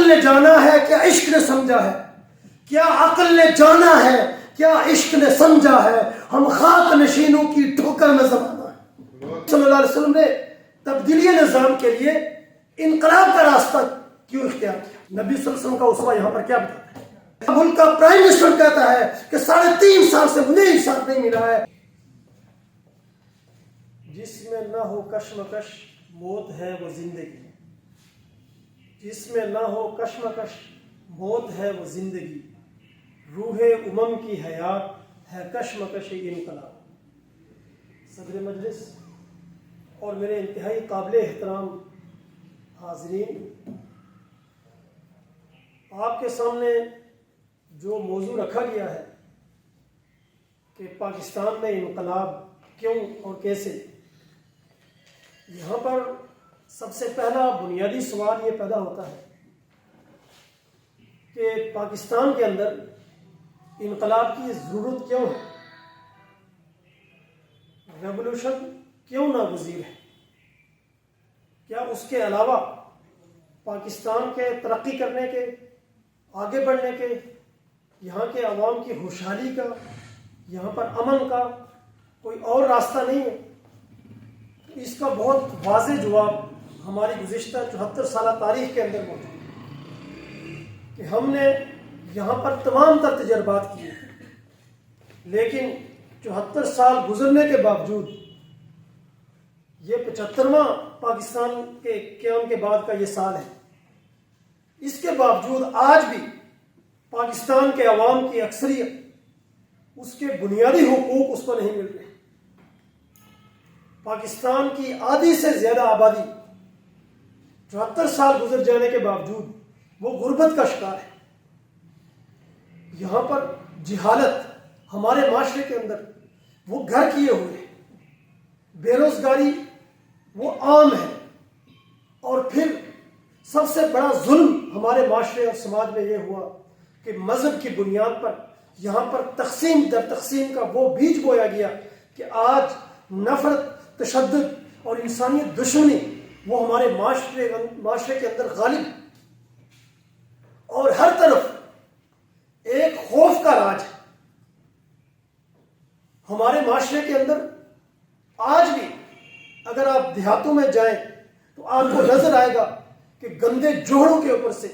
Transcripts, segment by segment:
عقل نے جانا ہے کیا عشق نے سمجھا ہے؟ کیا عقل نے جانا ہے کیا عشق نے سمجھا ہے؟ ہم خاک نشینوں کی ٹھوکر میں زمانہ ہے۔ صلی اللہ علیہ وسلم نے تبدیلی نظام کے لیے انقلاب کا راستہ کیوں اختیار کیا؟ نبی صلی اللہ علیہ وسلم کا اسوہ یہاں پر کیا بتاتا ہے؟ ملک کا پرائم منسٹر کہتا ہے کہ 3.5 سال سے مجھے انصاف نہیں ملا ہے۔ جس میں نہ ہو کشمکش موت ہے وہ زندگی، جس میں نہ ہو کشمکش موت ہے وہ زندگی، روح امم کی حیات ہے کشمکش انقلاب۔ صدر مجلس اور میرے انتہائی قابل احترام حاضرین، آپ کے سامنے جو موضوع رکھا گیا ہے کہ پاکستان میں انقلاب کیوں اور کیسے، یہاں پر سب سے پہلا بنیادی سوال یہ پیدا ہوتا ہے کہ پاکستان کے اندر انقلاب کی ضرورت کیوں ہے؟ ریولوشن کیوں ناگزیر ہے؟ کیا اس کے علاوہ پاکستان کے ترقی کرنے کے، آگے بڑھنے کے، یہاں کے عوام کی خوشحالی کا، یہاں پر امن کا کوئی اور راستہ نہیں ہے؟ اس کا بہت واضح جواب ہماری گزشتہ 74 سالہ تاریخ کے اندر موجود ہے کہ ہم نے یہاں پر تمام تر تجربات کیے، لیکن 74 سال گزرنے کے باوجود یہ 75واں پاکستان کے قیام کے بعد کا یہ سال ہے، اس کے باوجود آج بھی پاکستان کے عوام کی اکثریت، اس کے بنیادی حقوق اس کو نہیں مل رہے۔ پاکستان کی آدھی سے زیادہ آبادی 74 سال گزر جانے کے باوجود وہ غربت کا شکار ہے۔ یہاں پر جہالت ہمارے معاشرے کے اندر وہ گھر کیے ہوئے ہیں، بے روزگاری وہ عام ہے، اور پھر سب سے بڑا ظلم ہمارے معاشرے اور سماج میں یہ ہوا کہ مذہب کی بنیاد پر یہاں پر تقسیم در تقسیم کا وہ بیج بویا گیا کہ آج نفرت، تشدد اور انسانیت دشمنی وہ ہمارے معاشرے کے اندر غالب، اور ہر طرف ایک خوف کا راج ہے۔ ہمارے معاشرے کے اندر آج بھی اگر آپ دیہاتوں میں جائیں تو آپ کو نظر آئے گا کہ گندے جوہڑوں کے اوپر سے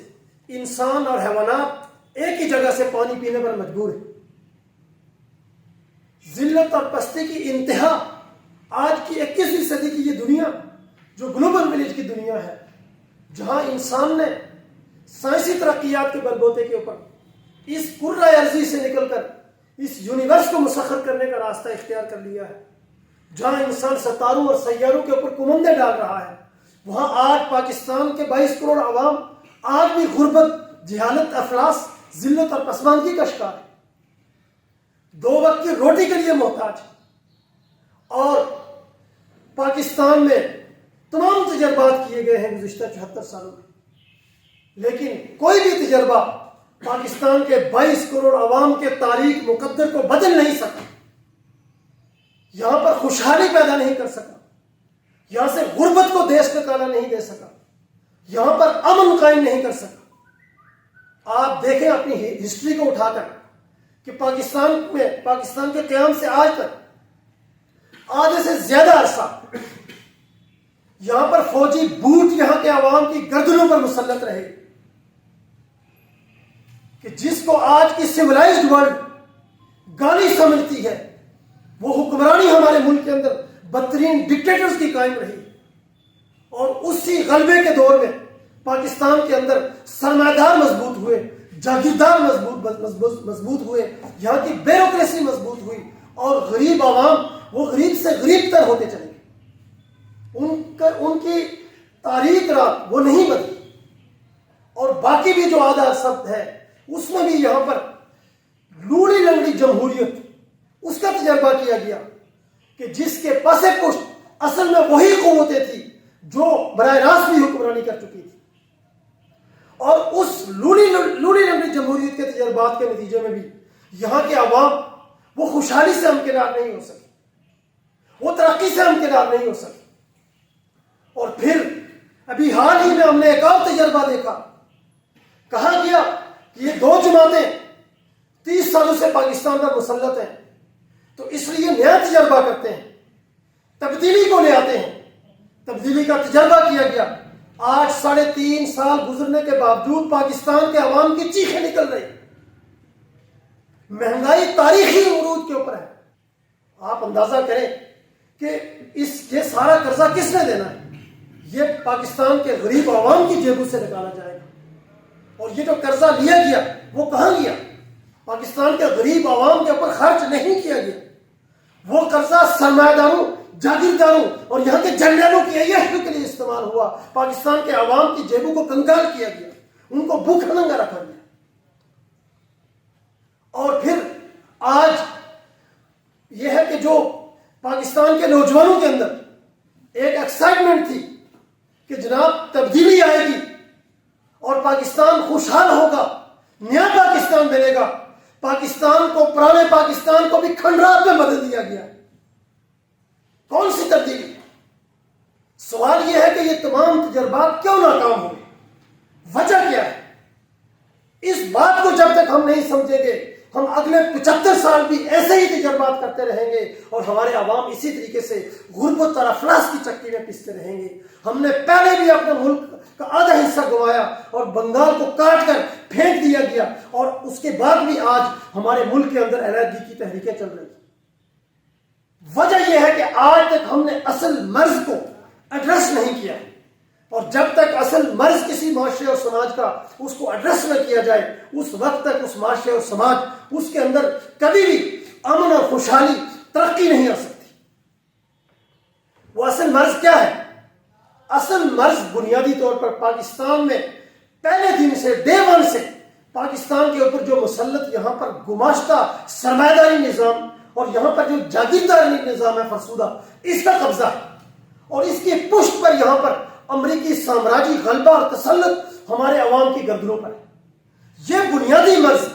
انسان اور حیوانات ایک ہی جگہ سے پانی پینے پر مجبور ہیں۔ ذلت اور پستی کی انتہا آج کی 21ویں صدی کی یہ دنیا جو گلوبل ولیج کی دنیا ہے، جہاں انسان نے سائنسی ترقیات کے بل بوتے کے اوپر اس کرۂ ارضی سے نکل کر اس یونیورس کو مسخر کرنے کا راستہ اختیار کر لیا ہے، جہاں انسان ستاروں اور سیاروں کے اوپر کمندے ڈال رہا ہے، وہاں آج پاکستان کے 22 کروڑ عوام آج بھی غربت، جہالت، افلاس، ذلت اور پسماندگی کا شکار ہے، 2 وقت کی روٹی کے لیے محتاج ہے۔ اور پاکستان میں تمام تجربات کیے گئے ہیں گزشتہ 74 سالوں میں، لیکن کوئی بھی تجربہ پاکستان کے 22 کروڑ عوام کے تاریخ مقدر کو بدل نہیں سکا، یہاں پر خوشحالی پیدا نہیں کر سکا، یہاں سے غربت کو دیش میں کالا نہیں دے سکا، یہاں پر امن قائم نہیں کر سکا۔ آپ دیکھیں اپنی ہسٹری کو اٹھا کر کہ پاکستان کے قیام سے آج تک آدھے سے زیادہ عرصہ یہاں پر فوجی بوٹ یہاں کے عوام کی گردنوں پر مسلط رہے، کہ جس کو آج کی سیولائزڈ ورلڈ گالی سمجھتی ہے، وہ حکمرانی ہمارے ملک کے اندر بدترین ڈکٹیٹرز کی قائم رہی، اور اسی غلبے کے دور میں پاکستان کے اندر سرمایہ دار مضبوط ہوئے، جاگیردار مضبوط ہوئے، یہاں کی بیوروکریسی مضبوط ہوئی، اور غریب عوام وہ غریب سے غریب تر ہوتے چلے گئے، ان کی تاریخ رات وہ نہیں بدلی۔ اور باقی بھی جو آدھا سب ہے اس میں بھی یہاں پر لوڑی لنگڑی جمہوریت اس کا تجربہ کیا گیا کہ جس کے پس پشت اصل میں وہی قوتیں تھیں جو براہ راست بھی حکمرانی کر چکی تھی، اور اس لوڑی لنگڑی جمہوریت کے تجربات کے نتیجے میں بھی یہاں کے عوام وہ خوشحالی سے ہمکنار نہیں ہو سکے، وہ ترقی سے ہمکنار نہیں ہو سکے۔ اور پھر ابھی حال ہی میں ہم نے ایک اور تجربہ دیکھا کہا گیا کہ یہ دو جماعتیں 30 سالوں سے پاکستان پر مسلط ہیں، تو اس لیے نیا تجربہ کرتے ہیں، تبدیلی کو لے آتے ہیں۔ تبدیلی کا تجربہ کیا گیا۔ آج 3.5 سال گزرنے کے باوجود پاکستان کے عوام کی چیخیں نکل رہی، مہنگائی تاریخی عروج کے اوپر ہے۔ آپ اندازہ کریں کہ یہ سارا قرضہ کس نے دینا ہے؟ یہ پاکستان کے غریب عوام کی جیبوں سے نکالا جائے گا۔ اور یہ جو قرضہ لیا گیا وہ کہاں گیا؟ پاکستان کے غریب عوام کے اوپر خرچ نہیں کیا گیا۔ وہ قرضہ سرمایہ داروں، جاگیرداروں اور یہاں کے جنرلوں کی عیاشی کے لیے استعمال ہوا۔ پاکستان کے عوام کی جیبوں کو کنگال کیا گیا، ان کو بھوکا ننگا رکھا گیا۔ اور پھر آج یہ ہے کہ جو پاکستان کے نوجوانوں کے اندر ایک ایکسائٹمنٹ تھی کہ جناب تبدیلی آئے گی اور پاکستان خوشحال ہوگا، نیا پاکستان بنے گا، پاکستان کو، پرانے پاکستان کو بھی کھنڈرات میں بدل دیا گیا۔ کون سی تبدیلی؟ سوال یہ ہے کہ یہ تمام تجربات کیوں ناکام ہوئے؟ وجہ کیا ہے؟ اس بات کو جب تک ہم نہیں سمجھیں گے، ہم اگلے 75 سال بھی ایسے ہی تجربات کرتے رہیں گے اور ہمارے عوام اسی طریقے سے غربت اور افلاس کی چکی میں پستے رہیں گے۔ ہم نے پہلے بھی اپنے ملک کا آدھا حصہ گنوایا اور بنگال کو کاٹ کر پھینک دیا گیا، اور اس کے بعد بھی آج ہمارے ملک کے اندر علیحدگی کی تحریکیں چل رہی ہیں۔ وجہ یہ ہے کہ آج تک ہم نے اصل مرض کو ایڈریس نہیں کیا، اور جب تک اصل مرض کسی معاشرے اور سماج کا اس کو ایڈریس نہ کیا جائے، اس وقت تک اس معاشرے اور سماج، اس کے اندر کبھی بھی امن اور خوشحالی، ترقی نہیں آ سکتی۔ وہ اصل مرض کیا ہے؟ اصل مرض بنیادی طور پر پاکستان میں پہلے دن سے، ڈے ون سے پاکستان کے اوپر جو مسلط یہاں پر گماشتہ سرمایہ داری نظام اور یہاں پر جو جاگیرداری نظام ہے فرسودہ، اس کا قبضہ ہے، اور اس کی پشت پر یہاں پر امریکی سامراجی غلبہ اور تسلط ہمارے عوام کی گردنوں پر ہے۔ یہ بنیادی مرض،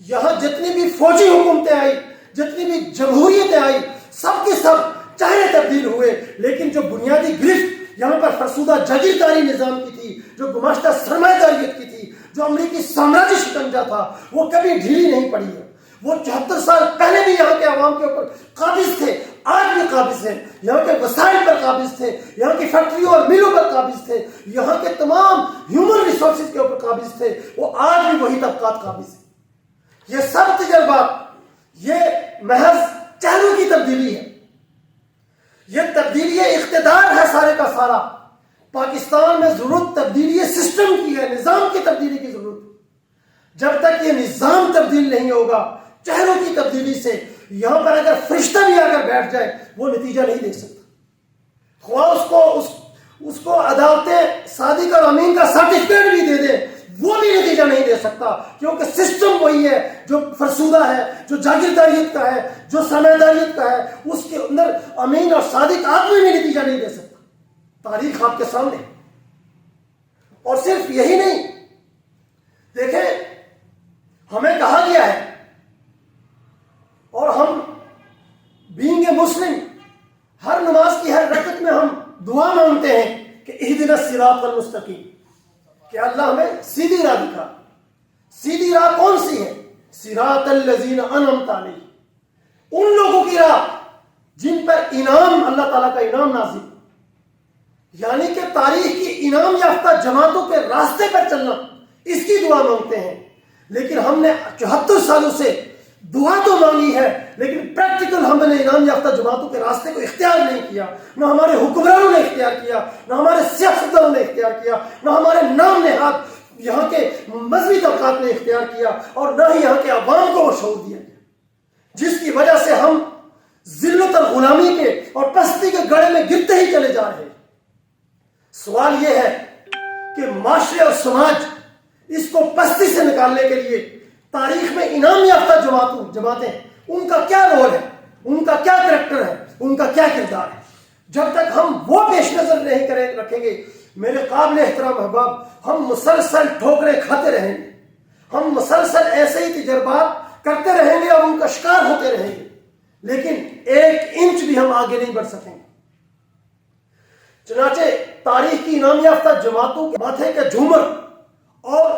یہاں جتنی بھی فوجی حکومتیں آئی، جتنی بھی جمہوریتیں آئی، سب کے سب چہرے تبدیل ہوئے، لیکن جو بنیادی گرفت یہاں پر فرسودہ جاگیرداری نظام کی تھی، جو گماشتہ سرمایہ داریت کی تھی، جو امریکی سامراجی شکنجہ تھا، وہ کبھی ڈھیلی نہیں پڑی ہے۔ وہ 74 سال پہلے بھی یہاں کے عوام کے اوپر قابض تھے، آج بھی قابض ہیں، یہاں کے وسائل پر قابض تھے، یہاں کی فیکٹریوں اور میلوں پر قابض تھے، یہاں کے تمام ہیومن ریسورسز کے اوپر قابض تھے، وہ آج بھی وہی طبقات قابض ہیں۔ یہ سب تجربات، یہ محض چہروں کی تبدیلی ہے، یہ تبدیلی اقتدار ہے سارے کا سارا۔ پاکستان میں ضرورت تبدیلی سسٹم کی ہے، نظام کی تبدیلی کی ضرورت ہے۔ جب تک یہ نظام تبدیل نہیں ہوگا، چہروں کی تبدیلی سے یہاں پر اگر فرشتہ بھی آ کر بیٹھ جائے وہ نتیجہ نہیں دے سکتا، خواہ اس کو عدالتیں صادق اور امین کا سرٹیفکیٹ بھی دے دیں، وہ بھی نتیجہ نہیں دے سکتا، کیونکہ سسٹم وہی ہے جو فرسودہ ہے، جو جاگیرداریت کا ہے، جو سرمایہ داریت کا ہے۔ اس کے اندر امین اور صادق آدمی بھی نتیجہ نہیں دے سکتا۔ تاریخ آپ کے سامنے، اور صرف یہی نہیں، دیکھیں ہمیں کہا گیا ہے، اور ہم بینگ اے مسلم ہر نماز کی ہر رکعت میں ہم دعا مانگتے ہیں کہ اہدنا الصراط المستقیم، کہ اللہ ہمیں سیدھی راہ دکھا۔ سیدھی راہ کون سی ہے؟ صراط الذین انعمت علیہم، ان لوگوں کی راہ جن پر انعام، اللہ تعالیٰ کا انعام نازل، یعنی کہ تاریخ کی انعام یافتہ جماعتوں کے راستے پر چلنا، اس کی دعا مانگتے ہیں۔ لیکن ہم نے 74 سالوں سے دعا تو مانگی ہے، لیکن پریکٹیکل ہم نے انعام یافتہ جماعتوں کے راستے کو اختیار نہیں کیا، نہ ہمارے حکمرانوں نے اختیار کیا، نہ ہمارے سیاستدانوں نے اختیار کیا، نہ ہمارے نام نہاد یہاں کے مذہبی طبقات نے اختیار کیا، اور نہ ہی یہاں کے عوام کو وہ شعور دیا گیا، جس کی وجہ سے ہم ذلت اور غلامی کے اور پستی کے گڑھے میں گرتے ہی چلے جا رہے ہیں۔ سوال یہ ہے کہ معاشرے اور سماج اس کو پستی سے نکالنے کے لیے تاریخ میں انعام یافتہ جماعتیں، ان کا کیا رول ہے، ان کا کیا کریکٹر ہے، ان کا کیا کردار ہے؟ جب تک ہم وہ پیش نظر نہیں رکھیں گے میرے قابل احترام احباب، ہم مسلسل ٹھوکریں کھاتے رہیں گے، ہم مسلسل ایسے ہی تجربات کرتے رہیں گے اور ان کا شکار ہوتے رہیں گے، لیکن 1 انچ بھی ہم آگے نہیں بڑھ سکیں گے۔ چنانچہ تاریخ کی انعام یافتہ جماعتوں کے ماتھے کے جھومر اور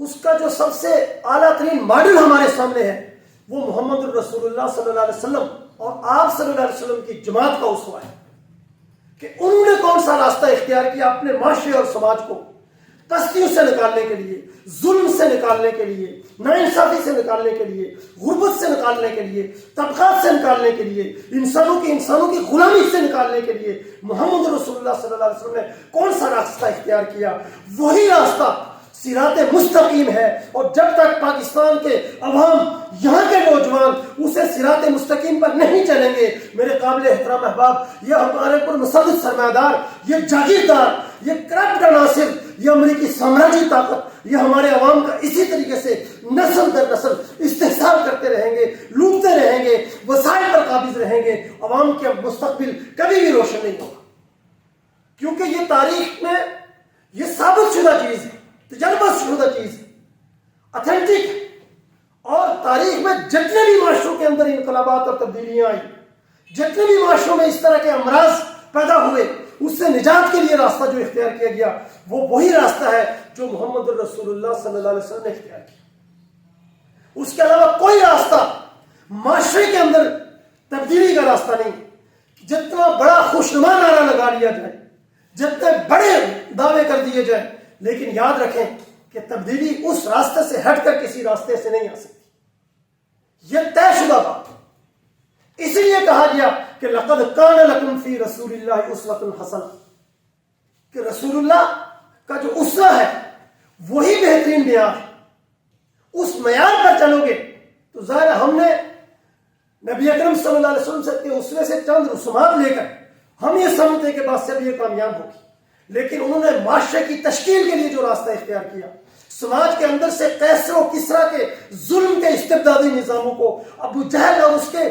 اس کا جو سب سے اعلیٰ ترین ماڈل ہمارے سامنے ہے وہ محمد الرسول اللہ صلی اللہ علیہ وسلم اور آپ صلی اللہ علیہ وسلم کی جماعت کا اسوہ ہے کہ انہوں نے کون سا راستہ اختیار کیا اپنے معاشرے اور سماج کو پستیوں سے نکالنے کے لیے، ظلم سے نکالنے کے لیے، ناانصافی سے نکالنے کے لیے، غربت سے نکالنے کے لیے، طبقات سے نکالنے کے لیے، انسانوں کی غلامی سے نکالنے کے لیے محمد رسول اللہ صلی اللہ علیہ وسلم نے کون سا راستہ اختیار کیا؟ وہی راستہ صراط مستقیم ہے، اور جب تک پاکستان کے عوام، یہاں کے نوجوان اسے صراط مستقیم پر نہیں چلیں گے، میرے قابل احترام احباب، یہ ہمارے پر مسلط سرمایہ دار، یہ جاگیردار، یہ کرپٹ عناصر، یہ امریکی سامراجی طاقت، یہ ہمارے عوام کا اسی طریقے سے نسل در نسل استحصال کرتے رہیں گے، لوٹتے رہیں گے، وسائل پر قابض رہیں گے، عوام کے مستقبل کبھی بھی روشن نہیں ہوگا، کیونکہ یہ تاریخ میں یہ ثابت شدہ چیز ہے، تجربہ شدہ چیز ہے، اتھینٹک ہے، اور تاریخ میں جتنے بھی معاشروں کے اندر انقلابات اور تبدیلیاں آئی، جتنے بھی معاشروں میں اس طرح کے امراض پیدا ہوئے، اس سے نجات کے لیے راستہ جو اختیار کیا گیا وہ وہی راستہ ہے جو محمد الرسول اللہ صلی اللہ علیہ وسلم نے اختیار کیا۔ اس کے علاوہ کوئی راستہ معاشرے کے اندر تبدیلی کا راستہ نہیں۔ جتنا بڑا خوشنما نعرہ لگا لیا جائے، جتنے بڑے دعوے کر دیے جائیں، لیکن یاد رکھیں کہ تبدیلی اس راستے سے ہٹ کر کسی راستے سے نہیں آ سکتی، یہ طے شدہ بات۔ اسی لیے کہا گیا کہ لقد کان لکم فی رسول اللہ اسوۃ حسنہ، کہ رسول اللہ کا جو اسوہ ہے وہی بہترین معیار ہے۔ اس معیار پر چلو گے تو ظاہر ہم نے نبی اکرم صلی اللہ علیہ وسلم سے کے اسوے سے چند رسومات لے کر ہم یہ سمجھتے کہ بات سے بھی یہ کامیاب ہوگی، لیکن انہوں نے معاشرے کی تشکیل کے لیے جو راستہ اختیار کیا، سماج کے اندر سے قیصر و کسریٰ کے ظلم کے استبدادی نظاموں کو، ابو جہل اور اس کے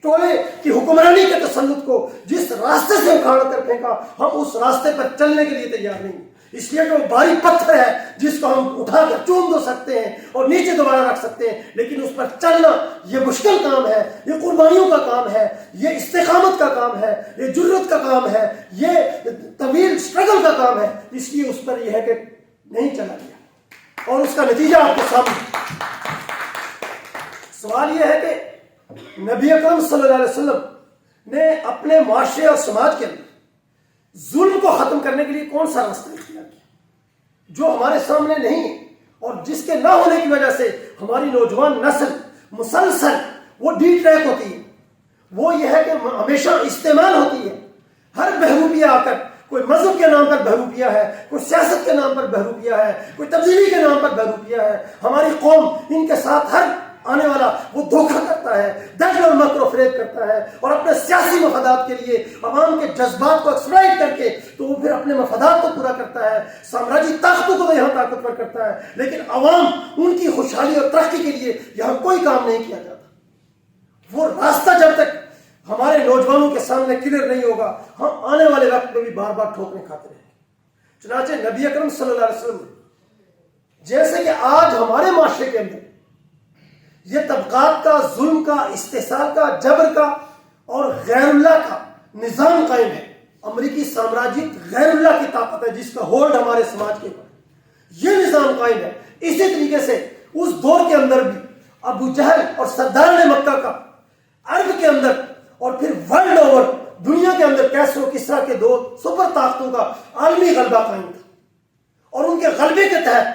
ٹولے کی حکمرانی کے تسلط کو جس راستے سے اکھاڑ کر پھینکا، ہم اس راستے پر چلنے کے لیے تیار نہیں، اس لیے کہ وہ بھاری پتھر ہے جس کو ہم اٹھا کر چوم دو سکتے ہیں اور نیچے دوبارہ رکھ سکتے ہیں، لیکن اس پر چلنا یہ مشکل کام ہے، یہ قربانیوں کا کام ہے، یہ استقامت کا کام ہے، یہ جرت کا کام ہے، یہ طویل سٹرگل کا کام ہے۔ اس لیے اس پر یہ ہے کہ نہیں چلا گیا، اور اس کا نتیجہ آپ کو سامنے۔ سوال یہ ہے کہ نبی اکرم صلی اللہ علیہ وسلم نے اپنے معاشرے اور سماج کے اندر ظلم کو ختم کرنے کے لیے کون سا راستہ اختیار کیا جو ہمارے سامنے نہیں ہے، اور جس کے نہ ہونے کی وجہ سے ہماری نوجوان نسل مسلسل وہ ڈی ٹریک ہوتی ہے، وہ یہ ہے کہ ہمیشہ استعمال ہوتی ہے۔ ہر بہروپیہ آ کر، کوئی مذہب کے نام پر بہروپیہ ہے، کوئی سیاست کے نام پر بہروپیہ ہے، کوئی تبدیلی کے نام پر بہروپیہ ہے۔ ہماری قوم ان کے ساتھ ہر آنے والا وہ دھوکہ کرتا ہے، دغل اور مکر و فریب کرتا ہے، اور اپنے سیاسی مفادات کے لیے عوام کے جذبات کو ایکسپلائٹ کر کے تو وہ پھر اپنے مفادات کو پورا کرتا ہے، سامراجی طاقتوں کو یہاں طاقتور کرتا ہے، لیکن عوام ان کی خوشحالی اور ترقی کے لیے یہاں کوئی کام نہیں کیا جاتا۔ وہ راستہ جب تک ہمارے نوجوانوں کے سامنے کلیئر نہیں ہوگا، ہم آنے والے وقت میں بھی بار بار ٹھوکریں کھاتے رہیں گے۔ چنانچہ نبی اکرم صلی اللہ علیہ وسلم نے، جیسے کہ آج ہمارے معاشرے کے اندر یہ طبقات کا، ظلم کا، استحصال کا، جبر کا اور غیر اللہ کا نظام قائم ہے، امریکی سامراجیت غیر اللہ کی طاقت ہے جس کا ہولڈ ہمارے سماج کے اوپر، یہ نظام قائم ہے۔ اسی طریقے سے اس دور کے اندر بھی ابو جہل اور سرداران مکہ کا عرب کے اندر اور پھر ورلڈ اوور دنیا کے اندر کیسر و کسریٰ کے دو سپر طاقتوں کا عالمی غلبہ قائم تھا، اور ان کے غلبے کے تحت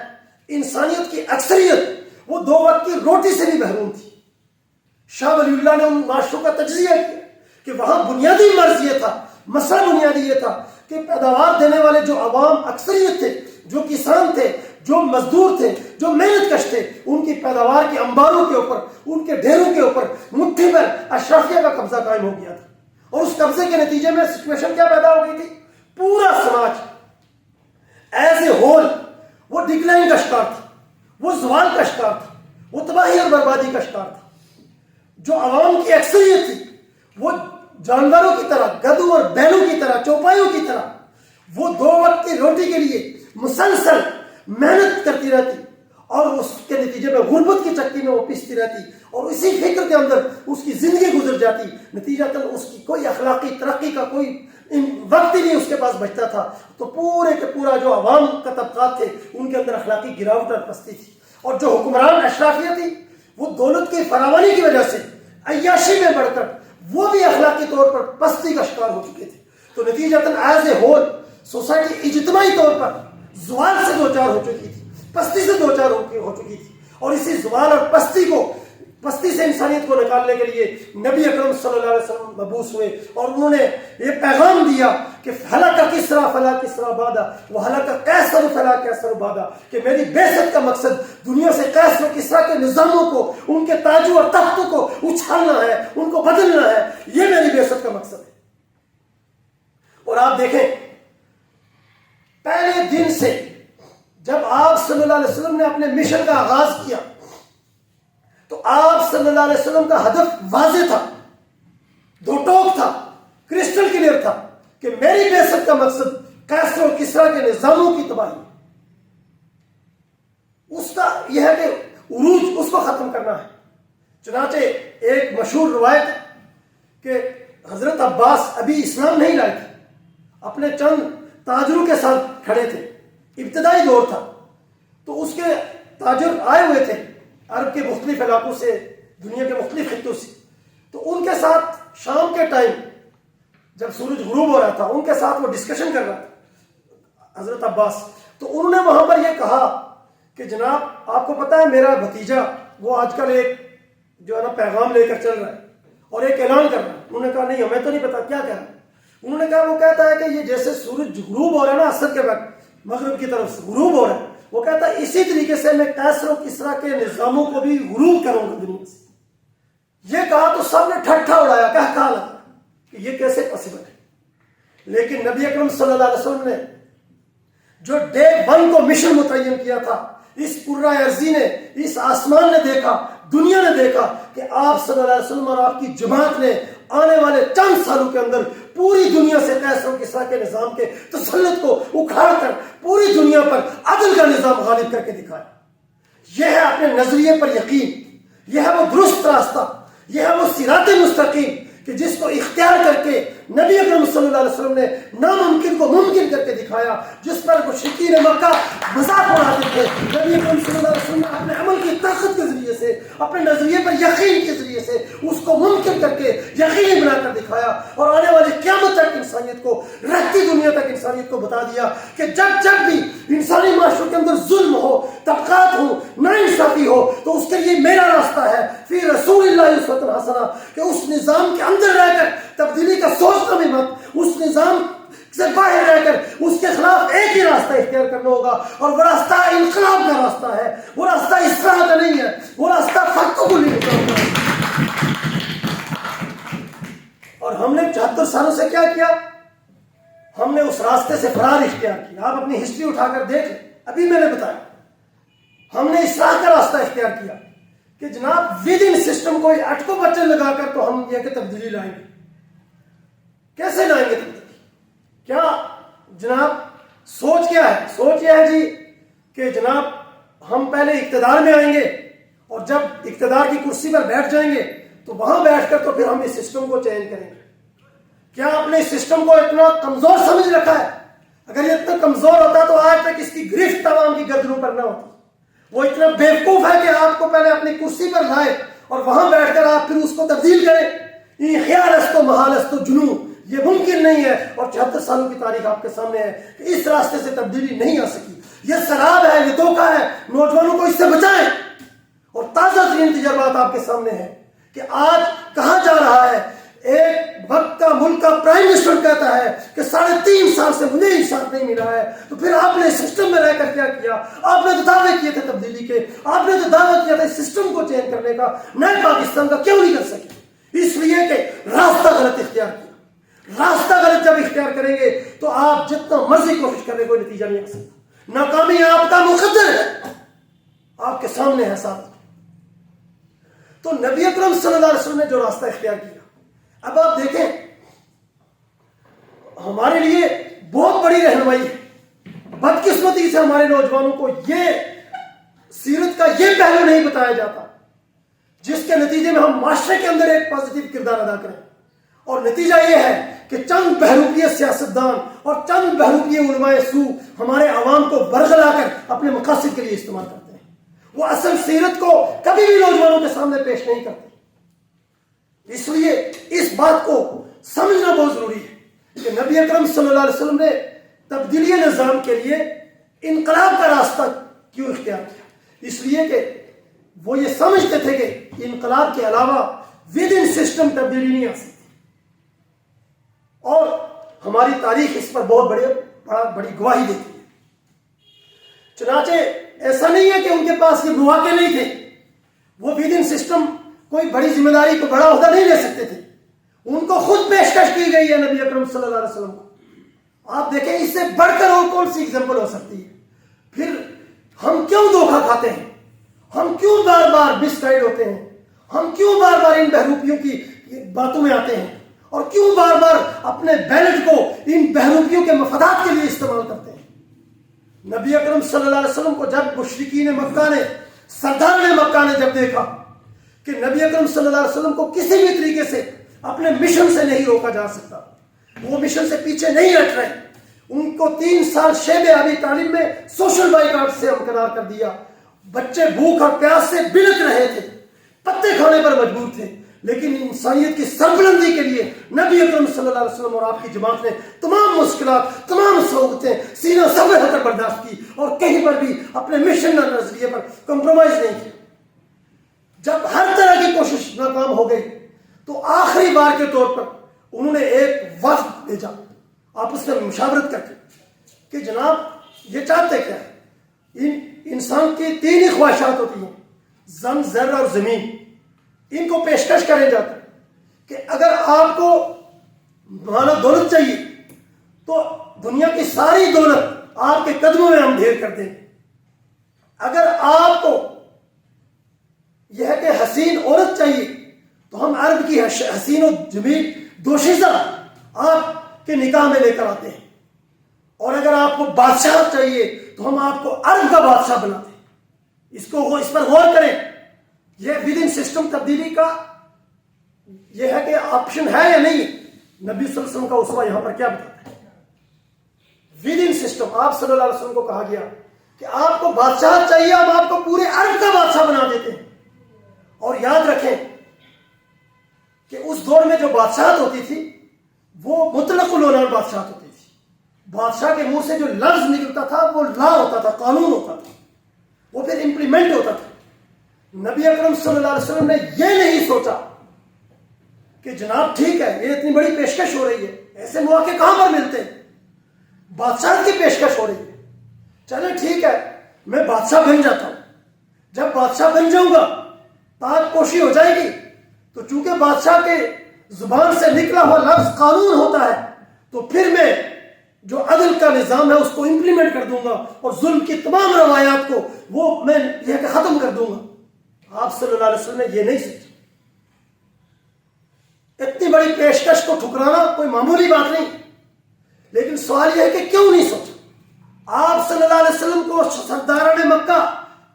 انسانیت کی اکثریت وہ دو وقت کی روٹی سے بھی محروم تھی۔ شاہ ولی اللہ نے ان معاشروں کا تجزیہ کیا کہ وہاں بنیادی مرض یہ تھا، مسئلہ بنیادی یہ تھا کہ پیداوار دینے والے جو عوام اکثریت تھے، جو کسان تھے، جو مزدور تھے، جو محنت کش تھے، ان کی پیداوار کے انباروں کے اوپر، ان کے ڈھیروں کے اوپر مٹھی پر اشرافیہ کا قبضہ قائم ہو گیا تھا، اور اس قبضے کے نتیجے میں سچویشن کیا پیدا ہو گئی تھی؟ پورا سماج ایز اے ہول وہ ڈکلائن کا شکار تھا، وہ زوال کا شکار تھا، وہ تباہی اور بربادی کا شکار تھا۔ جو عوام کی اکثریت تھی وہ جانوروں کی طرح، گدھوں اور بیلوں کی طرح، چوپایوں کی طرح وہ دو وقت کی روٹی کے لیے مسلسل محنت کرتی رہتی، اور اس کے نتیجے میں غربت کی چکی میں وہ پستی رہتی، اور اسی فکر کے اندر اس کی زندگی گزر جاتی، نتیجتاً اس کی کوئی اخلاقی ترقی کا کوئی وقت ہی نہیں اس کے پاس بچتا تھا، تو پورے کے پورا جو عوام کا طبقات تھے ان کے اندر اخلاقی گراوٹ اور پستی تھی، اور جو حکمران اشرافیہ تھی وہ دولت کی فراوانی کی وجہ سے عیاشی میں بڑھ کر وہ بھی اخلاقی طور پر پستی کا شکار ہو چکے تھے، تو نتیجتاً ایز اے ہول سوسائٹی اجتماعی طور پر زوال سے دوچار ہو چکی تھی، پستی سے دوچار ہو چکی تھی، اور اسی زوال اور پستی سے انسانیت کو نکالنے کے لیے نبی اکرم صلی اللہ علیہ وسلم مبعوث ہوئے، اور انہوں نے یہ پیغام دیا کہ ہلاک کسریٰ فلا کسریٰ بعدا وہلاک قیصر فلا قیصر بعدا، کہ میری بعثت کا مقصد دنیا سے قیصر و کسریٰ کے نظاموں کو، ان کے تاجوں اور تختوں کو اچھالنا ہے، ان کو بدلنا ہے، یہ میری بعثت کا مقصد ہے۔ اور آپ دیکھیں پہلے دن سے جب آپ صلی اللہ علیہ وسلم نے اپنے مشن کا آغاز کیا تو آپ صلی اللہ علیہ وسلم کا ہدف واضح تھا، دو ٹوک تھا، کرسٹل کلیئر تھا کہ میری بعثت کا مقصد قیصر و کسریٰ کے نظاموں کی تباہی، اس کا یہ ہے کہ عروج اس کو ختم کرنا ہے۔ چنانچہ ایک مشہور روایت ہے کہ حضرت عباس ابھی اسلام نہیں لائے تھے، اپنے چند تاجروں کے ساتھ کھڑے تھے، ابتدائی دور تھا، تو اس کے تاجر آئے ہوئے تھے عرب کے مختلف علاقوں سے، دنیا کے مختلف خطوں سے، تو ان کے ساتھ شام کے ٹائم جب سورج غروب ہو رہا تھا ان کے ساتھ وہ ڈسکشن کر رہا تھا حضرت عباس، تو انہوں نے وہاں پر یہ کہا کہ جناب آپ کو پتہ ہے میرا بھتیجا وہ آج کل ایک جو ہے نا پیغام لے کر چل رہا ہے اور ایک اعلان کر رہا ہے۔ انہوں نے کہا نہیں ہمیں تو نہیں پتا کیا کہہ رہا ہے۔ انہوں نے کہا وہ کہتا ہے کہ یہ جیسے سورج غروب ہو رہا ہے نا عصر کے وقت مغرب کی طرف سے غروب ہو رہا ہے، وہ کہتا ہے اسی طریقے سے میں قیصر و کسریٰ کے نظاموں کو بھی غروب کروں گا دنیا سے۔ یہ کہا تو سب نے ٹھٹھا اڑایا، کہا لگا کہ یہ کیسے پاسبل ہے، لیکن نبی اکرم صلی اللہ علیہ وسلم نے جو ڈے ون کو مشن متعین کیا تھا، اس کرۂ ارضی نے، اس آسمان نے دیکھا، دنیا نے دیکھا کہ آپ صلی اللہ علیہ وسلم اور آپ کی جماعت نے آنے والے چند سالوں کے اندر پوری دنیا سے قیصر و کسریٰ کے نظام کے تسلط کو اکھاڑ کر پوری دنیا پر عدل کا نظام غالب کر کے دکھایا۔ یہ ہے اپنے نظریے پر یقین، یہ ہے وہ درست راستہ، یہ ہے وہ صراط مستقیم کہ جس کو اختیار کر کے نبی اکرم صلی اللہ علیہ وسلم نے ناممکن کو ممکن کر کے دکھایا، جس پر مشرکین مکہ مذاق اڑاتے تھے۔ نبی اکرم صلی اللہ علیہ وسلم نے اپنے عمل کی طاقت کے ذریعے سے، اپنے نظریے پر یقین کے ذریعے سے اس کو ممکن کر کے یقینی بنا کر دکھایا، اور آنے والی قیامت تک انسانیت کو، رہتی دنیا تک انسانیت کو بتا دیا کہ جب بھی انسانی معاشروں کے اندر ظلم ہو، طبقات ہو، ناانصافی ہو، تو اس کے لیے میرا راستہ ہے فی رسول اللہ اسوۃ حسنہ، کہ اس نظام کے اندر رہ کر تبدیلی کا سوچنا بھی مت، اس نظام سے باہر رہ کر اس کے خلاف ایک ہی راستہ اختیار کرنا ہوگا، اور وہ راستہ انقلاب کا راستہ ہے، وہ راستہ اصلاح کا نہیں ہے، وہ راستہ فرقوں کو نہیں ہوگا۔ اور ہم نے 74 سالوں سے کیا کیا؟ ہم نے اس راستے سے فرار اختیار کیا۔ آپ اپنی ہسٹری اٹھا کر دیکھ لیں، ابھی میں نے بتایا ہم نے اصلاح کا راستہ اختیار کیا کہ جناب ود ان سسٹم کو اٹکو بچے لگا کر تو ہم یہ کہ تبدیلی لائیں گے۔ کیسے لائیں گے تبدیلی؟ کیا جناب سوچ کیا ہے؟ سوچ یہ ہے جی کہ جناب ہم پہلے اقتدار میں آئیں گے اور جب اقتدار کی کرسی پر بیٹھ جائیں گے تو وہاں بیٹھ کر تو پھر ہم اس سسٹم کو چینج کریں گے۔ کیا آپ نے اس سسٹم کو اتنا کمزور سمجھ رکھا ہے؟ اگر یہ اتنا کمزور ہوتا تو آج تک اس کی گرفت تمام کی گردنوں پر نہ ہوتی۔ وہ اتنا بیوقوف ہے کہ آپ کو پہلے اپنی کرسی پر لائے اور وہاں بیٹھ کر آپ پھر اس کو تبدیل کریں۔ یہ خیال است و محال است و جنون، یہ ممکن نہیں ہے، اور 74 سالوں کی تاریخ آپ کے سامنے ہے کہ اس راستے سے تبدیلی نہیں آ سکی۔ یہ سراب ہے، یہ دھوکہ ہے، نوجوانوں کو اس سے بچائیں۔ اور تازہ ترین تجربات آپ کے سامنے ہیں کہ آج کہاں جا رہا ہے۔ ایک وقت کا ملک کا پرائم منسٹر کہتا ہے کہ 3.5 سال سے مجھے انصاف نہیں ملا ہے، تو پھر آپ نے سسٹم میں رہ کر کیا کیا؟ آپ نے تو دعوے کیے تھے تبدیلی کے، آپ نے تو دعویٰ کیا تھا اس سسٹم کو چینج کرنے کا، نئے پاکستان کا، کیوں نہیں کر سکے؟ اس لیے کہ راستہ غلط اختیار کیا۔ راستہ غلط جب اختیار کریں گے تو آپ جتنا مرضی کوشش کرنے کوئی نتیجہ نہیں آ سکتا۔ ناکامی آپ کا مقدر ہے، آپ کے سامنے ہے صاحب۔ تو نبی اکرم صلی اللہ علیہ وسلم نے جو راستہ اختیار کیا، اب آپ دیکھیں ہمارے لیے بہت بڑی رہنمائی ہے۔ بدقسمتی سے ہمارے نوجوانوں کو یہ سیرت کا یہ پہلو نہیں بتایا جاتا جس کے نتیجے میں ہم معاشرے کے اندر ایک پازیٹیو کردار ادا کریں. اور نتیجہ یہ ہے کہ چند بہروپیہ سیاستدان اور چند بہروپیہ علماء سو ہمارے عوام کو برگلا کر اپنے مقاصد کے لیے استعمال کرتے ہیں. وہ اصل سیرت کو کبھی بھی نوجوانوں کے سامنے پیش نہیں کرتے. اس لیے اس بات کو سمجھنا بہت ضروری ہے کہ نبی اکرم صلی اللہ علیہ وسلم نے تبدیلی نظام کے لیے انقلاب کا راستہ کیوں اختیار کیا؟ اس لیے کہ وہ یہ سمجھتے تھے کہ انقلاب کے علاوہ ود ان سسٹم تبدیلی نہیں آ سکتی. اور ہماری تاریخ اس پر بہت بڑی گواہی دیتی ہے. چنانچہ ایسا نہیں ہے کہ ان کے پاس یہ مواقع نہیں تھے. وہ ود ان سسٹم کوئی بڑی ذمہ داری کو بڑا عہدہ نہیں لے سکتے تھے. ان کو خود پیشکش کی گئی ہے نبی اکرم صلی اللہ علیہ وسلم کو. آپ دیکھیں اس سے بڑھ کر اور کون سی ایگزامپل ہو سکتی ہے؟ پھر ہم کیوں دھوکہ کھاتے ہیں؟ ہم کیوں بار بار مس گائیڈ ہوتے ہیں؟ ہم کیوں بار بار ان بہروپیوں کی باتوں میں آتے ہیں؟ اور کیوں بار بار اپنے بیلٹ کو ان بہروپیوں کے مفادات کے لیے استعمال کرتے ہیں؟ نبی اکرم صلی اللہ علیہ وسلم کو جب مشرکین مکہ نے، سرداران مکہ نے جب دیکھا کہ نبی اکرم صلی اللہ علیہ وسلم کو کسی بھی طریقے سے اپنے مشن سے نہیں روکا جا سکتا، وہ مشن سے پیچھے نہیں ہٹ رہے، ان کو 3 سال شیب ابی طالب میں سوشل بائیکاٹ سے امکنار کر دیا. بچے بھوک اور پیاس سے بلک رہے تھے، پتے کھانے پر مجبور تھے، لیکن انسانیت کی سربلندی کے لیے نبی اکرم صلی اللہ علیہ وسلم اور آپ کی جماعت نے تمام مشکلات، تمام صعوبتیں سینہ صبر ہو کر برداشت کی اور کہیں پر بھی اپنے مشن اور نظریے پر کمپرومائز نہیں کیا. جب ہر طرح کی کوشش ناکام ہو گئی تو آخری بار کے طور پر انہوں نے ایک وفد بھیجا آپس میں مشاورت کر کے کہ جناب یہ چاہتے کیا ہے؟ انسان کی 3 ہی خواہشات ہوتی ہیں، زن، زر اور زمین. ان کو پیشکش کرے جاتا ہے کہ اگر آپ کو مانا دولت چاہیے تو دنیا کی ساری دولت آپ کے قدموں میں ہم ڈھیر کر دیں گے. اگر آپ کو یہ ہے کہ حسین عورت چاہیے تو ہم عرب کی حسین و جمیل دوشیزہ آپ کے نکاح میں لے کر آتے ہیں. اور اگر آپ کو بادشاہ چاہیے تو ہم آپ کو عرب کا بادشاہ بناتے ہیں. اس پر غور کریں. یہ ود ان سسٹم تبدیلی کا یہ ہے کہ آپشن ہے یا نہیں؟ نبی صلی اللہ علیہ وسلم کا اسوہ یہاں پر کیا بتاتا ہے؟ ود ان سسٹم آپ صلی اللہ علیہ وسلم کو کہا گیا کہ آپ کو بادشاہ چاہیے، ہم آپ کو پورے عرب کا بادشاہ بنا دیتے ہیں. اور یاد رکھیں کہ اس دور میں جو بادشاہت ہوتی تھی وہ مطلق العنان بادشاہت ہوتی تھی. بادشاہ کے منہ سے جو لفظ نکلتا تھا وہ لا ہوتا تھا، قانون ہوتا تھا، وہ پھر امپلیمنٹ ہوتا تھا. نبی اکرم صلی اللہ علیہ وسلم نے یہ نہیں سوچا کہ جناب ٹھیک ہے یہ اتنی بڑی پیشکش ہو رہی ہے، ایسے مواقع کہاں پر ملتے ہیں؟ بادشاہت کی پیشکش ہو رہی ہے، چلے ٹھیک ہے میں بادشاہ بن جاتا ہوں. جب بادشاہ بن جاؤں گا تاج پوشی ہو جائے گی تو چونکہ بادشاہ کے زبان سے نکلا ہوا لفظ قانون ہوتا ہے تو پھر میں جو عدل کا نظام ہے اس کو امپلیمنٹ کر دوں گا اور ظلم کی تمام روایات کو وہ میں یہ کہ ختم کر دوں گا. آپ صلی اللہ علیہ وسلم نے یہ نہیں سوچا. اتنی بڑی پیشکش کو ٹھکرانا کوئی معمولی بات نہیں، لیکن سوال یہ ہے کہ کیوں نہیں سوچا؟ آپ صلی اللہ علیہ وسلم کو سرداران مکہ،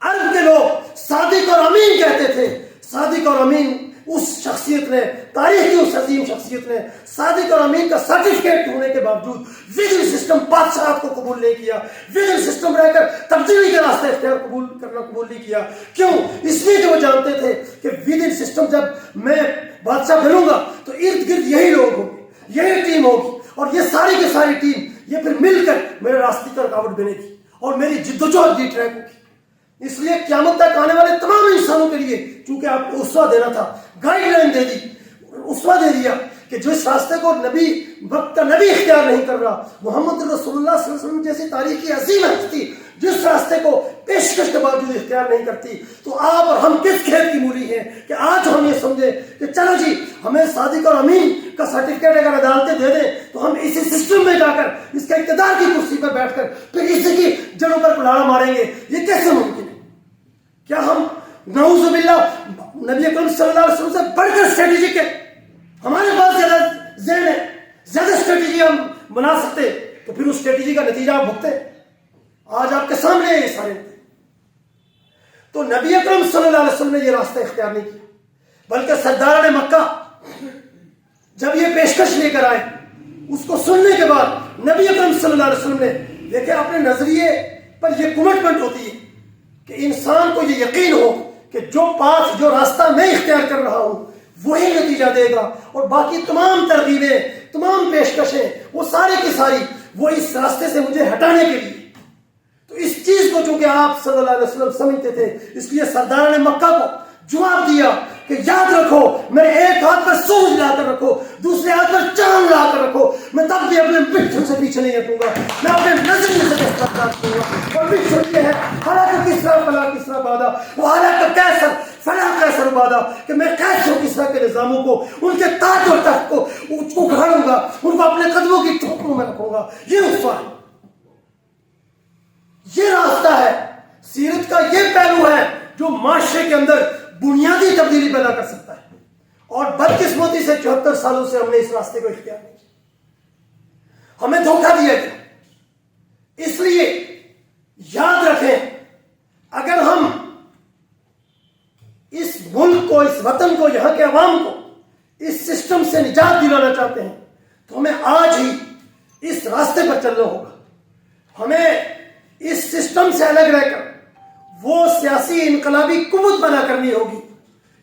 عرب کے لوگ صادق اور امین کہتے تھے. صادق اور امین اس شخصیت نے، تاریخ کی اس عظیم شخصیت نے صادق اور امین کا سرٹیفکیٹ ہونے کے باوجود ود ان سسٹم بادشاہت کو قبول نہیں کیا، ود ان سسٹم رہ کر تبدیلی کے راستے اختیار قبول نہیں کیا. کیوں؟ اس لیے کہ وہ جانتے تھے کہ ود ان سسٹم جب میں بادشاہ بنوں گا تو ارد گرد یہی لوگ ہوں گے، یہی ٹیم ہوگی، اور یہ ساری کی ساری ٹیم یہ پھر مل کر میرے راستے کا رکاوٹ بنے گی اور میری جدوجہد کی ٹریک ہوگی. اس لیے قیامت تک آنے والے تمام انسانوں کے لیے چونکہ آپ کو اسوہ دینا تھا، گائیڈ لائن دے دی، اسوہ دے دیا کہ جس راستے کو نبی وقت کا نبی اختیار نہیں کر رہا، محمد رسول اللہ صلی اللہ علیہ وسلم جیسی تاریخی عظیم ہستی جس راستے کو پیشکش کے باوجود اختیار نہیں کرتی، تو آپ اور ہم کس کھیت کی مولی ہیں کہ آج ہم یہ سمجھے کہ چلو جی ہمیں صادق اور امین کا سرٹیفکیٹ اگر عدالتیں دے دیں تو ہم اسی سسٹم میں جا کر اس کا اقتدار کی کرسی پر بیٹھ کر پھر اسی کی جڑوں پر کلاڑا ماریں گے. یہ کیسے ممکن ہے؟ کیا ہم نعوذ باللہ نبی اکرم صلی اللہ علیہ وسلم سے بڑھ کر اسٹریٹجک ہے؟ ہمارے پاس زیادہ ذہن ہے، زیادہ اسٹریٹجی ہم بنا سکتے تو پھر اس اسٹریٹجی کا نتیجہ آپ بھگتے. آج آپ کے سامنے یہ سارے. تو نبی اکرم صلی اللہ علیہ وسلم نے یہ راستہ اختیار نہیں کیا. بلکہ سردار مکہ جب یہ پیشکش لے کر آئے، اس کو سننے کے بعد نبی اکرم صلی اللہ علیہ وسلم نے دیکھے اپنے نظریے پر یہ کمٹمنٹ ہوتی ہے کہ انسان کو یہ یقین ہو کہ جو پاتھ، جو راستہ میں اختیار کر رہا ہوں وہی نتیجہ دے گا، اور باقی تمام ترغیبیں، تمام پیشکشیں، وہ ساری کی ساری وہ اس راستے سے مجھے ہٹانے کے لیے۔ تو اس چیز کو چونکہ آپ صلی اللہ علیہ وسلم سمجھتے تھے، اس لیے سردار نے مکہ کو جواب دیا کہ یاد رکھو، میرے ایک ہاتھ پر سورج لا کر رکھو، دوسرے ہاتھ پر چاند لا کر رکھو، میں تب بھی اپنے پٹھوں سے پیچھے نہیں ہٹوں گا، میں اپنے نظریے سے دستبردار کروں گا۔ اور پھر سنتے ہیں حالانکہ کسرا فلا کسرا بادا، وہ حالانکہ کیسر فلا کیسر بادا، کہ میں کیسر و کسرا کے نظاموں کو، ان کے تاج و تخت کو اکھاڑوں گا، ان کو اپنے قدموں کی ٹھوکروں میں رکھوں گا۔ یہ رسوا ہے، یہ راستہ ہے، سیرت کا یہ پہلو ہے جو معاشرے کے اندر بنیادی تبدیلی پیدا کر سکتا ہے، اور بدقسمتی سے 74 سالوں سے ہم نے اس راستے کو اختیار نہیں کیا، ہمیں دھوکہ دیا گیا۔ اس لیے یاد رکھیں، اگر ہم اس ملک کو، اس وطن کو، یہاں کے عوام کو اس سسٹم سے نجات دلانا چاہتے ہیں تو ہمیں آج ہی اس راستے پر چلنا ہوگا۔ ہمیں اس سسٹم سے الگ رہ کر وہ سیاسی انقلابی قوت بنا کرنی ہوگی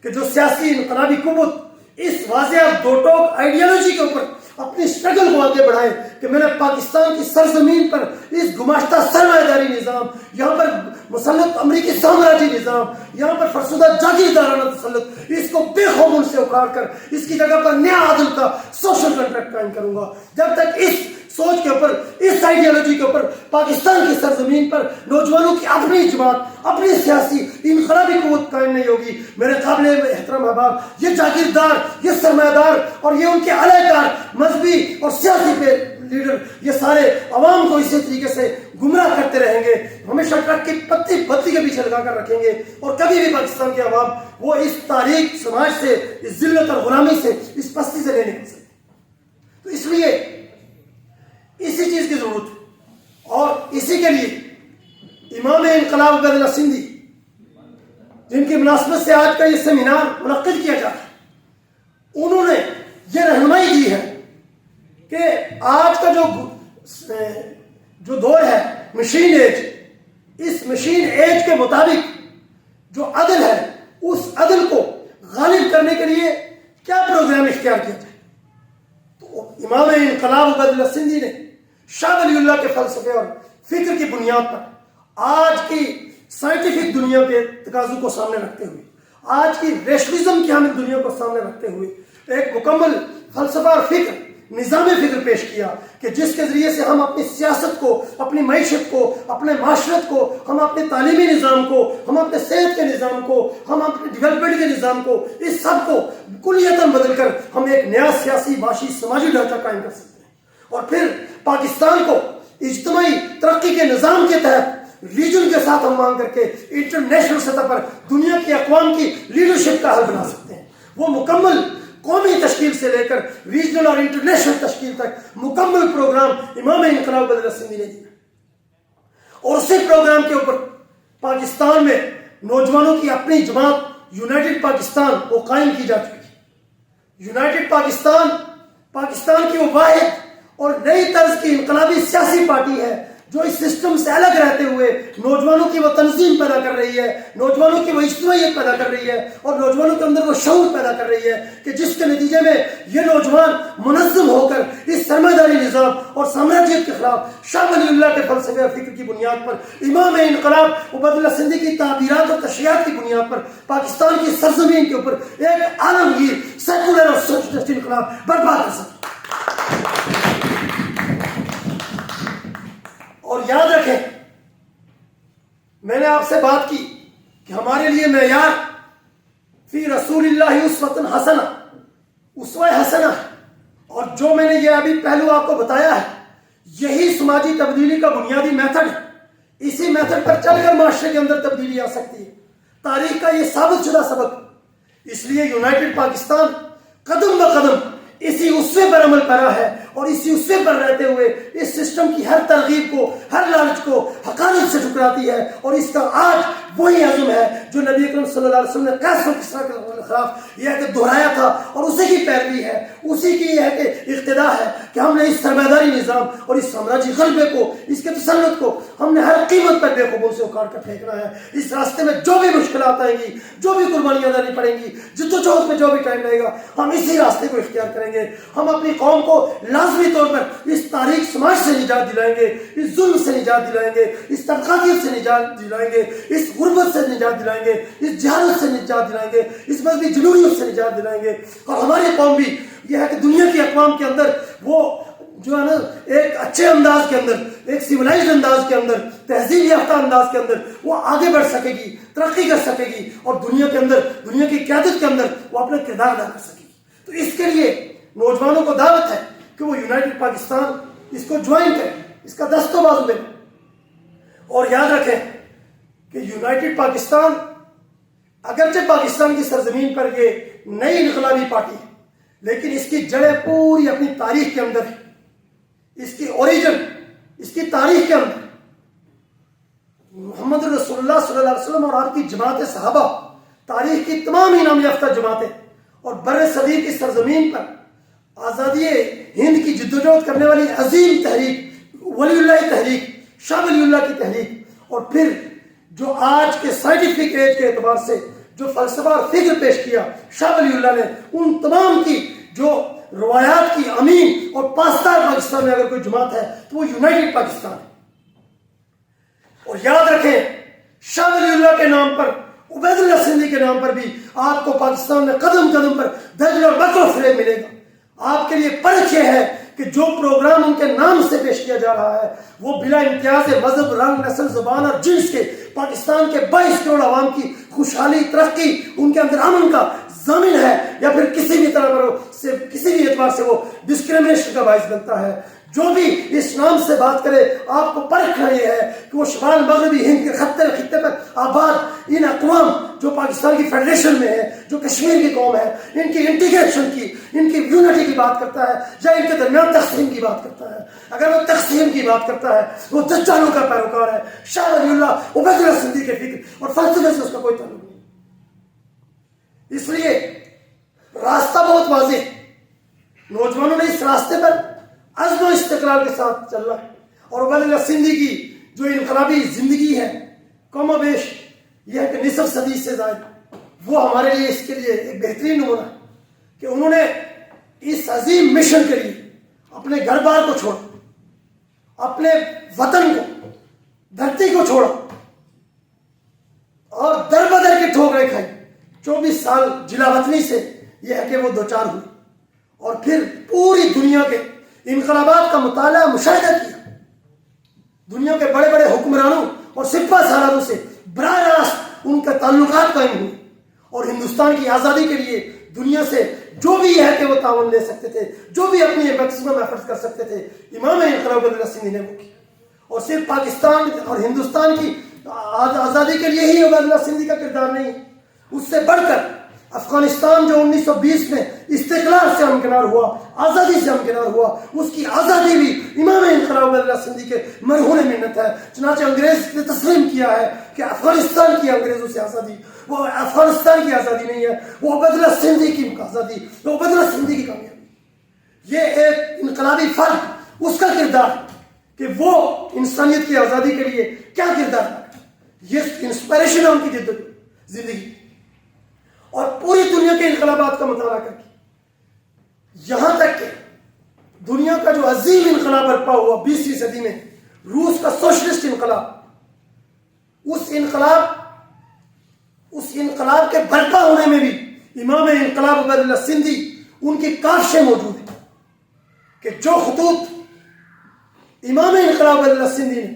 کہ جو سیاسی انقلابی قوت اس واضح دو ٹوک آئیڈیالوجی کے اوپر اپنی اسٹرگل کو آگے بڑھائے کہ میں نے پاکستان کی سرزمین پر اس گماشتہ سرمایہ داری نظام، یہاں پر مسلط امریکی سامراجی نظام، یہاں پر فرسودہ جاگیردارانہ تسلط، اس کو بے خوبون سے اکھاڑ کر اس کی جگہ پر نیا عدل کا سوشل کنٹریکٹ قائم کروں گا۔ جب تک اس سوچ کے اوپر، اس آئیڈیالوجی کے اوپر پاکستان کی سرزمین پر نوجوانوں کی اپنی جماعت، اپنی سیاسی انقلابی قوت قائم نہیں ہوگی، میرے قابل احترام احباب، یہ جاگیردار، یہ سرمایہ دار اور یہ ان کے علیہ کار مذہبی اور سیاسی لیڈر، یہ سارے عوام کو اسی طریقے سے گمراہ کرتے رہیں گے، ہمیشہ ٹرک کی پتی بتی کے پیچھے لگا کر رکھیں گے، اور کبھی بھی پاکستان کے عوام وہ اس تاریخ سماج سے، اس ذلت اور غلامی سے، اس پستی سے نہیں نکل سکتے۔ تو اس لیے اسی چیز کی ضرورت ہے، اور اسی کے لیے امام انقلاب عبید اللہ سندھی، جن کی مناسبت سے آج کا یہ سیمینار منعقد کیا جاتا ہے، انہوں نے یہ رہنمائی دی ہے کہ آج کا جو دور ہے مشین ایج، اس مشین ایج کے مطابق جو عدل ہے، اس عدل کو غالب کرنے کے لیے کیا پروگرام اختیار کیا جائے۔ تو امام انقلاب عبید اللہ سندھی نے شاہ ولی اللہ کے فلسفے اور فکر کی بنیاد پر آج کی سائنٹیفک دنیا کے تقاضوں کو سامنے رکھتے ہوئے، آج کی ریشنلزم کی حامل دنیا کو سامنے رکھتے ہوئے ایک مکمل فلسفہ اور فکر، نظام فکر پیش کیا کہ جس کے ذریعے سے ہم اپنی سیاست کو، اپنی معیشت کو، اپنے معاشرت کو، ہم اپنے تعلیمی نظام کو، ہم اپنے صحت کے نظام کو، ہم اپنے ڈیولپمنٹ کے نظام کو، اس سب کو کلیتاً بدل کر ہم ایک نیا سیاسی، معاشی، سماجی ڈھانچہ قائم کر سکتے ہیں، اور پھر پاکستان کو اجتماعی ترقی کے نظام کے تحت ریجن کے ساتھ ہم مانگ کر کے انٹرنیشنل سطح پر دنیا کی اقوام کی لیڈرشپ کا حل بنا سکتے ہیں۔ وہ مکمل قومی تشکیل سے لے کر ریجنل اور انٹرنیشنل تشکیل تک مکمل پروگرام امام انقلاب عبید اللہ سندھی نے دیا، اور اسی پروگرام کے اوپر پاکستان میں نوجوانوں کی اپنی جماعت یونائٹڈ پاکستان وہ قائم کی جا چکی ہے۔ یونائٹڈ پاکستان کی وہ واحد اور نئی طرز کی انقلابی سیاسی پارٹی ہے جو اس سسٹم سے الگ رہتے ہوئے نوجوانوں کی وہ تنظیم پیدا کر رہی ہے، نوجوانوں کی وہ اجتماعیت پیدا کر رہی ہے، اور نوجوانوں کے اندر وہ شعور پیدا کر رہی ہے کہ جس کے نتیجے میں یہ نوجوان منظم ہو کر اس سرمایہ داری نظام اور سامراجیت کے خلاف شاہ ولی اللہ کے فلسفے اور فکر کی بنیاد پر، امام انقلاب عبید اللہ سندھی کی تعبیرات اور تشریحات کی بنیاد پر پاکستان کی سرزمین کے اوپر ایک عالمگیر سیکولر اور سوشلسٹ انقلاب برپا کر سکے۔ اور یاد رکھیں، میں نے آپ سے بات کی کہ ہمارے لیے معیار فی رسول اللہ اسوۃ حسنہ، اسوہ حسنہ، اور جو میں نے یہ ابھی پہلو آپ کو بتایا ہے، یہی سماجی تبدیلی کا بنیادی میتھڈ ہے۔ اسی میتھڈ پر چل کر معاشرے کے اندر تبدیلی آ سکتی ہے، تاریخ کا یہ ثابت شدہ سبق۔ اس لیے یونائٹڈ پاکستان قدم بقدم اسی اسوے پر عمل پیرا ہے، اور اسی اسے پر رہتے ہوئے اس سسٹم کی ہر ترغیب کو، ہر لالچ کو حقانیت سے ٹھکراتی ہے. اور اس کا آج وہی عزم ہے جو نبی اکرم صلی اللہ علیہ وسلم نے قیس و کسریٰ کے خلاف یہ ہے کہ دہرایا تھا، اور اسی کی پیروی ہے، اسی کی یہ ہے کہ اقتدا ہے کہ ہم نے اس سرمایہ نظام اور اس سامراجی غلبے کو، اس کے تسلط کو ہم نے ہر قیمت پر بے قبول سے اکھاڑ کر پھینکنا ہے. اس راستے میں جو بھی مشکلات آئیں گی، جو بھی قربانیاں دینی پڑیں گی، جدوجہد میں جو بھی ٹائم لگے گا، ہم اسی راستے کو اختیار کریں گے. ہم اپنی قوم کو لازمی طور پر اس تاریخ سماج سے نجات دلائیں گے، اس ظلم سے نجات دلائیں گے، اس طبقاتیت سے نجات دلائیں گے، اس غربت سے نجات دلائیں گے، اس جہالت سے نجات دلائیں گے، اس مذہبی جنونیت سے نجات دلائیں گے. اور ہماری قوم بھی یہ ہے کہ دنیا کی اقوام کے اندر وہ جو ہے نا ایک اچھے انداز کے اندر، ایک سیولائزڈ انداز کے اندر، تہذیب یافتہ انداز کے اندر وہ آگے بڑھ سکے گی، ترقی کر سکے گی، اور دنیا کے اندر، دنیا کی قیادت کے اندر وہ اپنا کردار ادا کر سکے گی. تو اس کے لیے نوجوانوں کو دعوت ہے کہ وہ یونائٹڈ پاکستان اس کو جوائن کریں، اس کا دست و بازو دیں. اور یاد رکھیں کہ یونائٹڈ پاکستان اگرچہ پاکستان کی سرزمین پر یہ نئی انقلابی پارٹی ہے، لیکن اس کی جڑیں پوری اپنی تاریخ کے اندر ہے. اس کی اوریجن، اس کی تاریخ کے اندر محمد رسول اللہ صلی اللہ علیہ وسلم اور آپ کی جماعت صحابہ، تاریخ کی تمام انعام یافتہ جماعتیں، اور بر صغیر کی سرزمین پر آزادی ہند کی جدوجہد کرنے والی عظیم تحریک ولی اللہ تحریک، شاہ ولی اللہ کی تحریک، اور پھر جو آج کے سائنٹیفک ایج کے اعتبار سے جو فلسفہ اور فکر پیش کیا شاہ ولی اللہ نے، ان تمام کی جو روایات کی امین اور پاسدار پاکستان میں اگر کوئی جماعت ہے تو وہ یونائٹڈ پاکستان ہے. اور یاد رکھیں شاہ ولی اللہ کے نام پر، عبید اللہ سندھی کے نام پر بھی آپ کو پاکستان میں قدم قدم پر دجل اور بکر و فریب ملے گا. آپ کے لیے پرکھ یہ ہے کہ جو پروگرام ان کے نام سے پیش کیا جا رہا ہے وہ بلا امتیاز مذہب، رنگ، نسل، زبان اور جنس کے پاکستان کے 22 کروڑ عوام کی خوشحالی، ترقی، ان کے اندر امن کا ضامن ہے، یا پھر کسی بھی طرح پر کسی بھی اعتبار سے وہ ڈسکریمنیشن کا باعث بنتا ہے. جو بھی اس نام سے بات کرے آپ کو پرکھنا یہ ہے کہ وہ شمال مغربی ہند کے خطے پر آباد ان اقوام جو پاکستان کی فیڈریشن میں ہے، جو کشمیر کی قوم ہے، ان کی انٹیگریشن کی، ان کی یونٹی کی بات کرتا ہے، یا ان کے درمیان تقسیم کی بات کرتا ہے. اگر وہ تقسیم کی بات کرتا ہے وہ دجالوں کا پیروکار ہے. شاہ ولی اللہ، عبید اللہ سندھی کے فکر اور فلسفے سے اس کا کوئی تعلق نہیں. اس لیے راستہ بہت واضح ہے. نوجوانوں نے اس راستے پر عزم و استقرار کے ساتھ چل رہا ہے. اور عبید اللہ سندھی کی جو انقلابی زندگی ہے، کم و بیش یہ ہے کہ نصف صدی سے زائد، وہ ہمارے لیے اس کے لیے ایک بہترین نمونہ ہے کہ انہوں نے اس عظیم مشن کے لیے اپنے گھر بار کو چھوڑا، اپنے وطن کو، دھرتی کو چھوڑا، اور در بدر کی ٹھوکریں کھائی. 24 سال جلا وطنی سے یہ ہے کہ وہ دوچار ہوئی، اور پھر پوری دنیا کے انقلابات کا مطالعہ، مشاہدہ کیا. دنیا کے بڑے بڑے حکمرانوں اور سپہ سالاروں سے براہ راست ان کے تعلقات قائم ہوئے، اور ہندوستان کی آزادی کے لیے دنیا سے جو بھی ہے کہ وہ تعاون لے سکتے تھے، جو بھی اپنی میکسیمم ایفرٹس کر سکتے تھے، امام انقلاب عبید اللہ سندھی نے وہ کی. اور صرف پاکستان اور ہندوستان کی آزادی کے لیے ہی عبید اللہ سندھی کا کردار نہیں، اس سے بڑھ کر افغانستان جو 1920 میں استقلال سے ہمکنار ہوا، آزادی سے ہمکنار ہوا، اس کی آزادی بھی امام انقلاب عبید اللہ سندھی کے مرہون منت ہے. چنانچہ انگریز نے تسلیم کیا ہے کہ افغانستان کی انگریزوں سے آزادی وہ افغانستان کی آزادی نہیں ہے، وہ عبید اللہ سندھی کی آزادی، وہ عبید اللہ سندھی کی کامیابی. یہ ایک انقلابی فرد، اس کا کردار کہ وہ انسانیت کی آزادی کے لیے کیا کردار ہے، یہ انسپائریشن ہے ان کی زندگی. اور پوری دنیا کے انقلابات کا مطالعہ کر کے یہاں تک کہ دنیا کا جو عظیم انقلاب برپا ہوا 20ویں صدی میں، روس کا سوشلسٹ انقلاب، اس انقلاب کے برپا ہونے میں بھی امام انقلاب عبید اللہ سندھی ان کی کاوشیں موجود ہیں کہ جو خطوط امام انقلاب عبید اللہ سندھی نے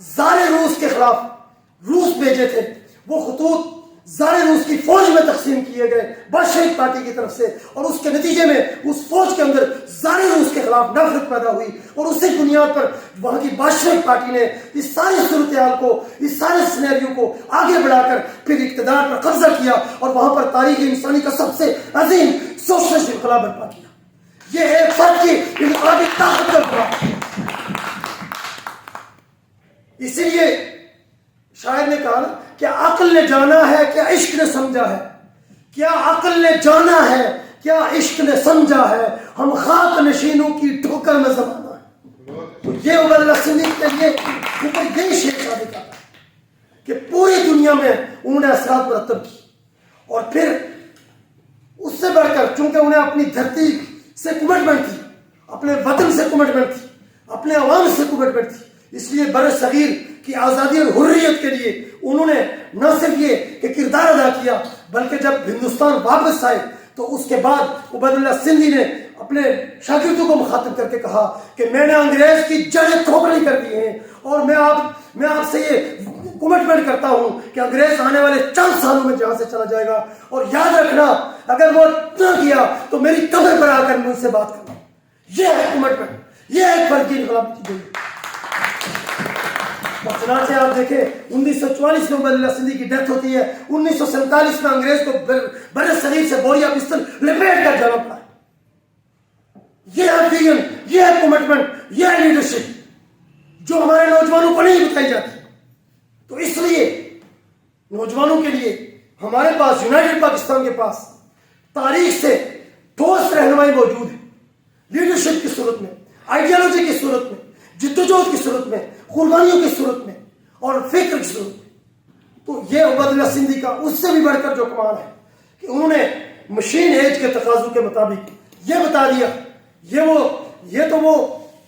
زار روس کے خلاف روس بھیجے تھے، وہ خطوط زار روس کی فوج میں تقسیم کیے گئے بادشاہی پارٹی کی طرف سے، اور اس کے نتیجے میں اس فوج کے اندر زار روس کے خلاف نفرت پیدا ہوئی، اور اسی بنیاد پر وہاں کی بادشاہی پارٹی نے اس ساری صورتحال کو، اس سارے سینیریو کو آگے بڑھا کر پھر اقتدار پر قبضہ کیا، اور وہاں پر تاریخ انسانی کا سب سے عظیم سوشلسٹ انقلاب برپا کیا. یہ ایک فرد کی انقلابی طاقت کا گواہ ہے۔ اسی لیے شاعر نے کہا نا، کیا عقل نے جانا ہے، کیا عشق نے سمجھا ہے، کیا عقل نے جانا ہے، کیا عشق نے سمجھا ہے، ہم خاک نشینوں کی ٹھوکر میں زمانہ ہے۔ تو یہ عبید اللہ سندھی کے لیے اوپر یہی شعر ثابت آتا ہے کہ پوری دنیا میں انہوں نے اثرات مرتب کی، اور پھر اس سے بڑھ کر چونکہ انہیں اپنی دھرتی سے کمٹمنٹ تھی، اپنے وطن سے کمٹمنٹ تھی، اپنے عوام سے کمٹمنٹ تھی، اس لیے بر صغیر کی آزادی اور حریت کے لیے انہوں نے نہ صرف یہ کہ کردار ادا کیا، بلکہ جب ہندوستان واپس آئے تو اس کے بعد عبید اللہ سندھی نے اپنے شاگردوں کو مخاطب کر کے کہا کہ میں نے انگریز کی جڑیں کھوکھلی کر دی ہیں، اور میں آپ سے یہ کمٹمنٹ کرتا ہوں کہ انگریز آنے والے چند سالوں میں جہاں سے چلا جائے گا، اور یاد رکھنا اگر وہ نہ کیا تو میری قبر پر آ کر مجھ سے بات کرنا۔ یہ ہے کمٹمنٹ، یہ ہے فرقی انقلاب کی گئی۔ اور چنانچہ آپ دیکھیں 1944 میں عبید اللہ سندھی کی ڈیتھ ہوتی ہے، 1947 میں انگریز کو بر صغیر سے بوریا پستل لپیٹ کر جانا پڑا۔ یہ ہے ویژن، یہ ہے کمٹمنٹ، یہ ہے لیڈرشپ جو ہمارے نوجوانوں کو نہیں بتائی جاتی۔ تو اس لیے نوجوانوں کے لیے ہمارے پاس یونائٹڈ پاکستان کے پاس تاریخ سے ٹھوس رہنمائی موجود ہے، لیڈرشپ کی صورت میں، آئیڈیالوجی کی صورت میں، جدوجہد کی صورت میں، قربانیوں کی صورت میں، اور فکر کی صورت میں۔ تو یہ عبید اللہ سندھی کا اس سے بھی بڑھ کر جو کمال ہے کہ انہوں نے مشین ایج کے تقاضوں کے مطابق یہ بتا دیا، یہ تو وہ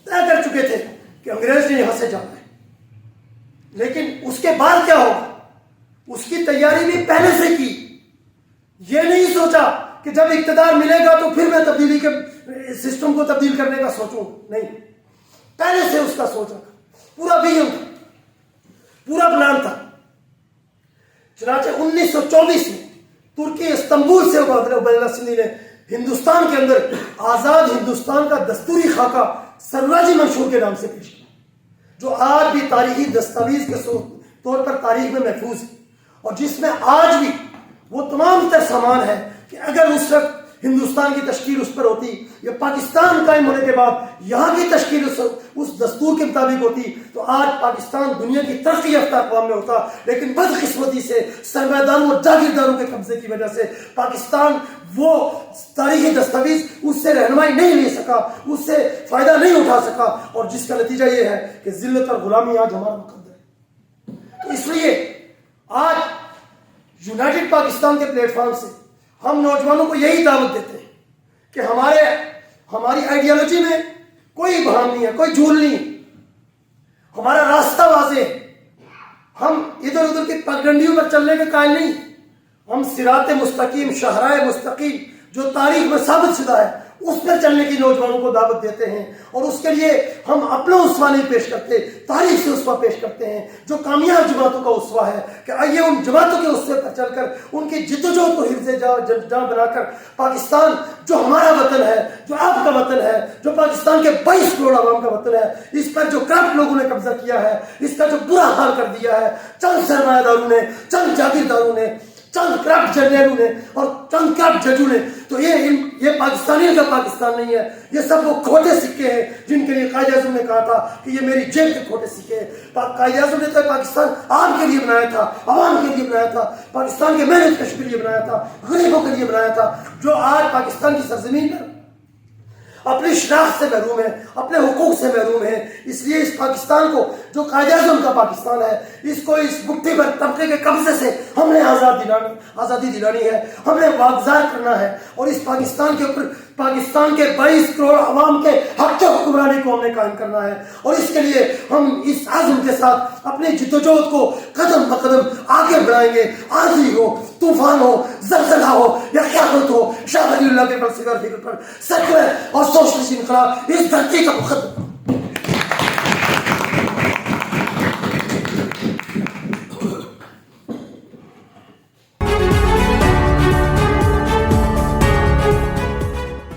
طے کر چکے تھے کہ انگریز نے یہاں سے جانا ہے، لیکن اس کے بعد کیا ہوگا اس کی تیاری بھی پہلے سے کی۔ یہ نہیں سوچا کہ جب اقتدار ملے گا تو پھر میں تبدیلی کے سسٹم کو تبدیل کرنے کا سوچوں، نہیں، پہلے سے اس کا سوچ رکھا، پورا ویژن تھا، پورا پلان تھا۔ چنانچہ 1924 میں ترکی استنبول سے عبید اللہ سندھی نے ہندوستان کے اندر آزاد ہندوستان کا دستوری خاکہ سراجی منشور کے نام سے پیش کیا، جو آج بھی تاریخی دستاویز کے طور پر تاریخ میں محفوظ ہے، اور جس میں آج بھی وہ تمام تر سامان ہے کہ اگر اس وقت ہندوستان کی تشکیل اس پر ہوتی یا پاکستان قائم ہونے کے بعد یہاں کی تشکیل اس دستور کے مطابق ہوتی تو آج پاکستان دنیا کی ترقی یافتہ اقوام میں ہوتا، لیکن بدقسمتی سے سرمایہ اور جاگیرداروں کے قبضے کی وجہ سے پاکستان وہ تاریخی دستاویز اس سے رہنمائی نہیں لے سکا، اس سے فائدہ نہیں اٹھا سکا، اور جس کا نتیجہ یہ ہے کہ ذلت اور غلامی آج ہمارا مقدر ہے۔ تو اس لیے آج یونائٹڈ پاکستان کے پلیٹ فارم سے ہم نوجوانوں کو یہی دعوت دیتے ہیں کہ ہماری آئیڈیالوجی میں کوئی بہام نہیں ہے، کوئی جھول نہیں ہے، ہمارا راستہ واضح ہے، ہم ادھر ادھر کی پگڈنڈیوں پر چلنے کے قائل نہیں، ہم صراط مستقیم، شاہراہ مستقیم جو تاریخ میں ثابت شدہ ہے اس پر چلنے کی نوجوانوں کو دعوت دیتے ہیں، اور اس کے لیے ہم اپنا اسوہ نہیں پیش کرتے، تاریخ سے اسوہ پیش کرتے ہیں جو کامیاب جماعتوں کا اسوہ ہے، کہ آئیے ان جماعتوں کے اسوے پر چل کر ان کی جدوجہد کو حفظ جاں بنا کر پاکستان جو ہمارا وطن ہے، جو آپ کا وطن ہے، جو پاکستان کے 22 کروڑ عوام کا وطن ہے، اس پر جو کرپٹ لوگوں نے قبضہ کیا ہے، اس کا جو برا حال کر دیا ہے چند سرمایہ داروں نے، چند جاگیرداروں نے، چند کرپٹ جنرلوں نے اور چند کرپٹ ججوں نے، تو یہ پاکستانیوں کا پاکستان نہیں ہے، یہ سب وہ کھوٹے سکے ہیں جن کے لیے قائد اعظم نے کہا تھا کہ یہ میری جیب کے کھوٹے سکے ہیں۔ قائد اعظم نے تو پاکستان عام کے لیے بنایا تھا، عوام کے لیے بنایا تھا، پاکستان کے محنت کش کے لیے بنایا تھا، غریبوں کے لیے بنایا تھا، جو آج پاکستان کی سرزمین پر اپنی شناخت سے محروم ہے، اپنے حقوق سے محروم ہے۔ اس لیے اس پاکستان کو جو قائد اعظم کا پاکستان ہے، اس کو اس مٹھی بھر طبقے کے قبضے سے ہم نے آزادی دلانی ہے، ہم نے واگزار کرنا ہے، اور اس پاکستان کے اوپر پاکستان کے 22 کروڑ عوام کے حق کے حکمرانی کو ہم نے قائم کرنا ہے، اور اس کے لیے ہم اس عزم کے ساتھ اپنی جدوجہد کو قدم بقدم آگے بڑھائیں گے۔ آندھی ہو، طوفان ہو، زلزلہ ہو یا قیامت ہو، شاہ ولی اللہ کے فلسفے اور فکر پر سیکولر اور سوشلسٹ انقلاب اس دھرتی کا مقدم